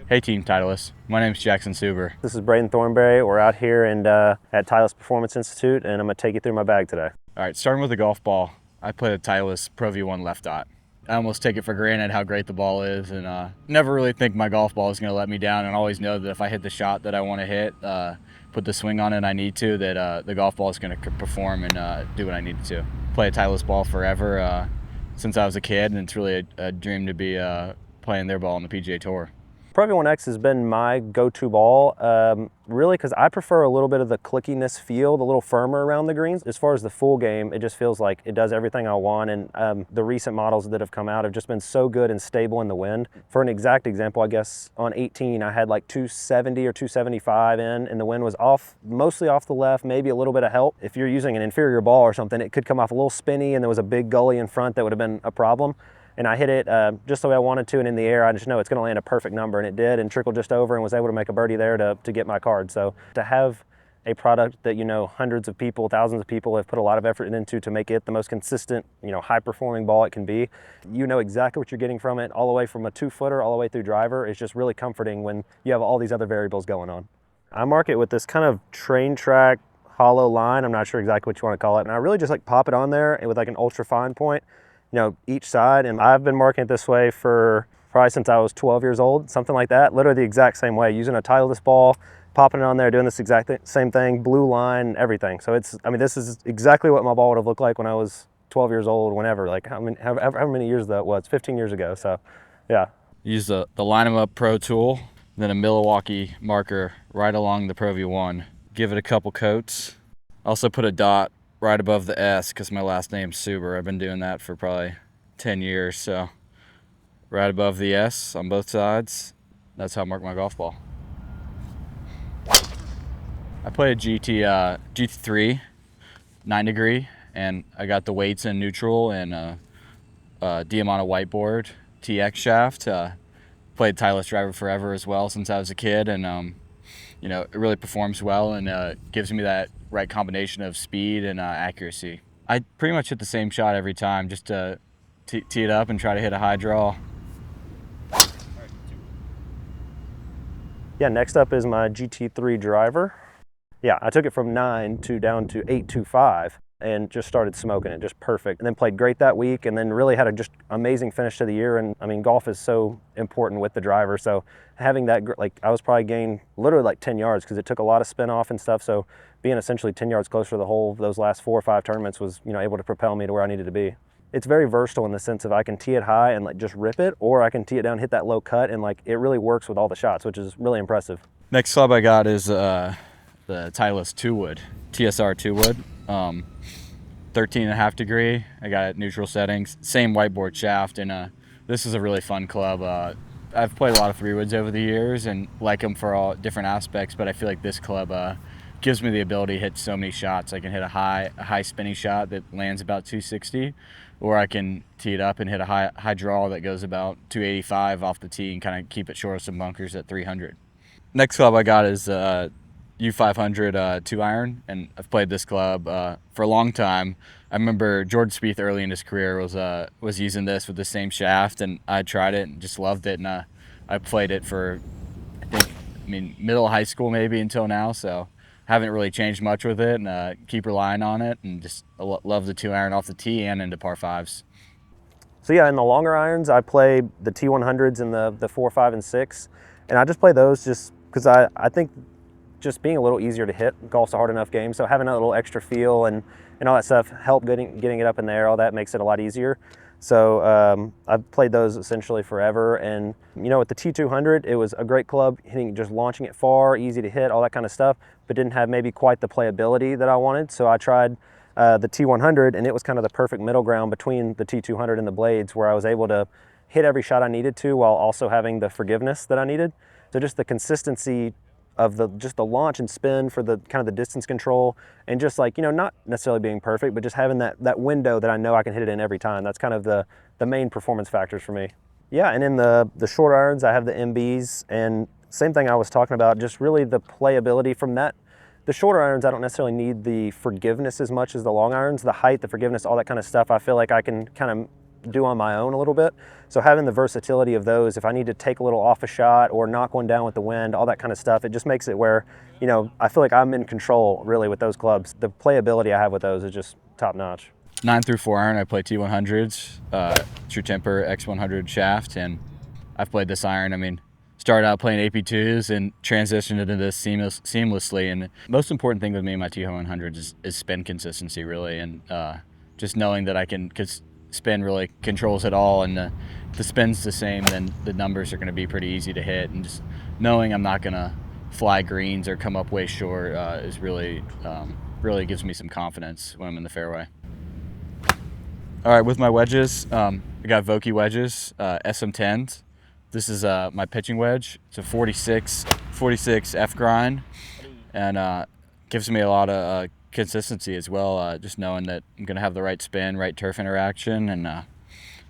Hey Team Titleist, my name's Jackson Suber. This is Braden Thornberry. We're out here at Titleist Performance Institute, and I'm going to take you through my bag today. All right, starting with the golf ball, I play a Titleist Pro V1 left dot. I almost take it for granted how great the ball is, and never really think my golf ball is going to let me down, and always know that if I hit the shot that I want to hit, put the swing on it I need to, that the golf ball is going to perform and do what I need it to. Play a Titleist ball forever since I was a kid, and it's really a dream to be playing their ball on the PGA Tour. Pro V1X has been my go-to ball, really because I prefer a little bit of the clickiness feel, the little firmer around the greens. As far as the full game, it just feels like it does everything I want, and the recent models that have come out have just been so good and stable in the wind. For an exact example, I guess on 18, I had like 270 or 275 in, and the wind was off, mostly off the left, maybe a little bit of help. If you're using an inferior ball or something, it could come off a little spinny, and there was a big gully in front that would have been a problem. And I hit it just the way I wanted to, and in the air, I just know it's going to land a perfect number, and it did, and trickled just over and was able to make a birdie there to get my card. So to have a product that, you know, hundreds of people, thousands of people have put a lot of effort into to make it the most consistent, you know, high-performing ball it can be, you know exactly what you're getting from it, all the way from a 2-footer all the way through driver. It's just really comforting when you have all these other variables going on. I mark it with this kind of train track hollow line. I'm not sure exactly what you want to call it, and I really just like pop it on there with like an ultra fine point, you know, each side. And I've been marking it this way for probably since I was 12 years old, something like that, literally the exact same way, using a Titleist ball, popping it on there, doing this exact same thing, blue line, everything. So it's, I mean, this is exactly what my ball would have looked like when I was 12 years old, whenever, like however many years that was, 15 years ago. So yeah. Use the Line 'em Up Pro tool, then a Milwaukee marker right along the Pro V1. Give it a couple coats. Also put a dot right above the S because my last name's Suber. I've been doing that for probably 10 years, so right above the S on both sides. That's how I mark my golf ball. I play a GT3 9 degree, and I got the weights in neutral and Diamante whiteboard TX shaft. Played Titleist driver forever as well since I was a kid, and you know, it really performs well and gives me that right combination of speed and accuracy. I pretty much hit the same shot every time, just to tee it up and try to hit a high draw. Yeah, next up is my GT3 driver. Yeah, I took it from 9 to down to 8.25 and just started smoking it, just perfect. And then played great that week, and then really had a just amazing finish to the year. And I mean, golf is so important with the driver, so having that, like, I was probably gained literally like 10 yards because it took a lot of spin off and stuff. So being essentially 10 yards closer to the hole those last 4 or 5 tournaments was, you know, able to propel me to where I needed to be. It's very versatile in the sense of I can tee it high and like just rip it, or I can tee it down, hit that low cut, and like it really works with all the shots, which is really impressive. Next club I got is the Titleist 2-wood, TSR 2-wood. 13.5 degree. I got it neutral settings, same whiteboard shaft, and this is a really fun club. I've played a lot of 3-woods over the years and like them for all different aspects, but I feel like this club gives me the ability to hit so many shots. I can hit a high spinning shot that lands about 260, or I can tee it up and hit a high draw that goes about 285 off the tee and kind of keep it short of some bunkers at 300. Next club I got is U500 2-iron, and I've played this club for a long time. I remember Jordan Spieth early in his career was using this with the same shaft, and I tried it and just loved it, and I played it for, I mean, middle of high school maybe until now, so haven't really changed much with it, and keep relying on it, and just love the 2-iron off the tee and into par 5s. So yeah, in the longer irons, I play the T100s and the 4, 5, and 6, and I just play those just because I think just being a little easier to hit. Golf's a hard enough game, so having a little extra feel and all that stuff help getting it up in there, all that makes it a lot easier. So I've played those essentially forever, and you know, with the T200, it was a great club, just launching it far, easy to hit, all that kind of stuff, but didn't have maybe quite the playability that I wanted. So I tried the T100, and it was kind of the perfect middle ground between the T200 and the blades, where I was able to hit every shot I needed to while also having the forgiveness that I needed. So just the consistency of just the launch and spin for the kind of the distance control, and just like, you know, not necessarily being perfect, but just having that window that I know I can hit it in every time. That's kind of the main performance factors for me. Yeah, and in the short irons, I have the MBs, and same thing I was talking about, just really the playability from that. The shorter irons, I don't necessarily need the forgiveness as much as the long irons. The height, the forgiveness, all that kind of stuff, I feel like I can kind of do on my own a little bit. So having the versatility of those, if I need to take a little off a shot or knock one down with the wind, all that kind of stuff, it just makes it where, you know, I feel like I'm in control really with those clubs. The playability I have with those is just top notch. 9 through 4 iron, I play T100s, True Temper X100 shaft, and I've played this iron. I mean, started out playing AP2s and transitioned into this seamlessly. And the most important thing with me and my T100s is spin consistency, really, and just knowing that I can, because spin really controls it all, and if the spin's the same, then the numbers are going to be pretty easy to hit. And just knowing I'm not going to fly greens or come up way short is really gives me some confidence when I'm in the fairway. All right, with my wedges, I got Vokey wedges, SM10s. This is my pitching wedge. It's a 46 F grind, and gives me a lot of consistency as well. Just knowing that I'm gonna have the right spin, right turf interaction, and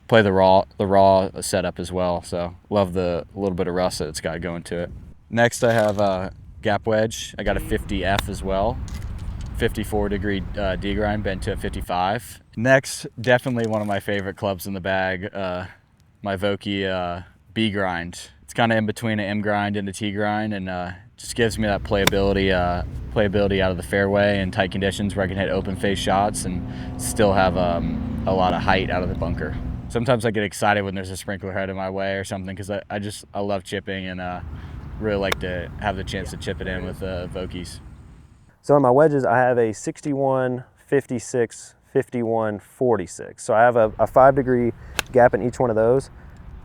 play the raw setup as well. So love the little bit of rust that it's got going to it. Next, I have a gap wedge. I got a 50 F as well. 54-degree D grind bent to a 55. Next, definitely one of my favorite clubs in the bag, my Vokey B grind. It's kind of in between an M grind and a T grind, and just gives me that playability out of the fairway in tight conditions where I can hit open face shots and still have a lot of height out of the bunker. Sometimes I get excited when there's a sprinkler head in my way or something, because I love chipping, and really like to have the chance to chip it in with Vokeys. So in my wedges, I have a 61, 56, 51, 46. So I have a 5-degree gap in each one of those.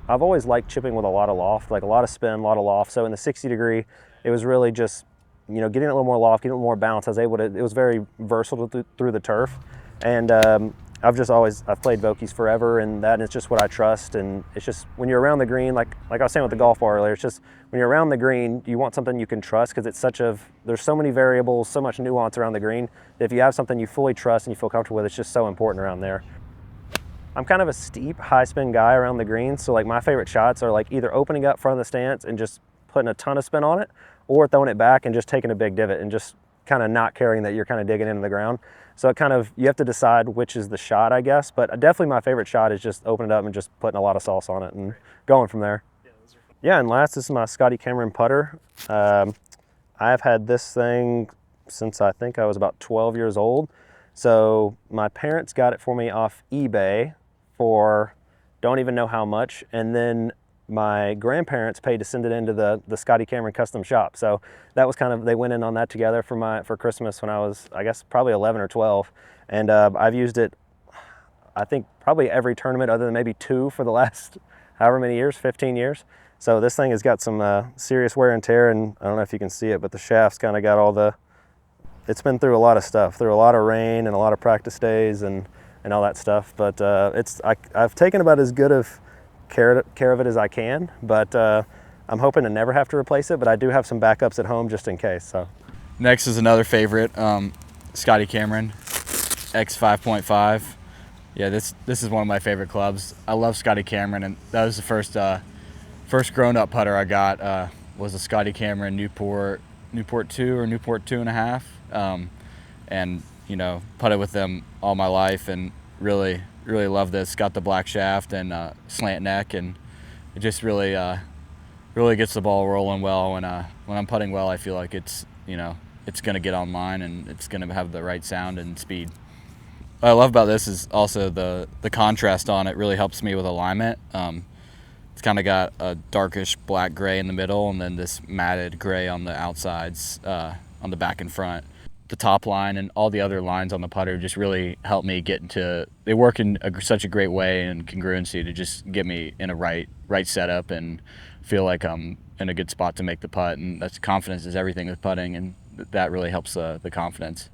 I've always liked chipping with a lot of loft, like a lot of spin, a lot of loft. So in the 60-degree, it was really just, you know, getting a little more loft, getting a little more bounce. I was able to, it was very versatile through the turf. And I've played Vokeys forever, and it's just what I trust. And it's just, when you're around the green, like I was saying with the golf ball earlier, it's just, when you're around the green, you want something you can trust, because there's so many variables, so much nuance around the green, that if you have something you fully trust and you feel comfortable with, it's just so important around there. I'm kind of a steep, high spin guy around the green, so like my favorite shots are like either opening up front of the stance and just putting a ton of spin on it, or throwing it back and just taking a big divot and just kind of not caring that you're kind of digging into the ground. So you have to decide which is the shot, I guess. But definitely my favorite shot is just opening it up and just putting a lot of sauce on it and going from there. Yeah, and last, this is my Scotty Cameron putter. I've had this thing since I think I was about 12 years old. So my parents got it for me off eBay for don't even know how much. And then my grandparents paid to send it into the Scotty Cameron custom shop. So that was they went in on that together for Christmas when I was, I guess, probably 11 or 12. And I've used it, I think, probably every tournament other than maybe 2 for the last however many years, 15 years. So this thing has got some serious wear and tear, and I don't know if you can see it, but the shaft's kind of got it's been through a lot of stuff, through a lot of rain and a lot of practice days and all that stuff. But I've taken about as good of care of it as I can, but I'm hoping to never have to replace it, but I do have some backups at home just in case. So next is another favorite, Scotty Cameron X 5.5. Yeah, this is one of my favorite clubs. I love Scotty Cameron, and that was the first grown-up putter I got, was a Scotty Cameron Newport 2 or Newport 2.5, and you know, putted with them all my life, and really love this. Got the black shaft and slant neck, and it just really gets the ball rolling well. When I'm putting well, I feel like it's gonna get on mine, and it's gonna have the right sound and speed. What I love about this is also the contrast on it really helps me with alignment. It's kind of got a darkish black gray in the middle, and then this matted gray on the outsides, on the back and front. The top line and all the other lines on the putter just really help me get into. They work in such a great way and congruency to just get me in a right setup and feel like I'm in a good spot to make the putt. And that's confidence is everything with putting, and that really helps the confidence.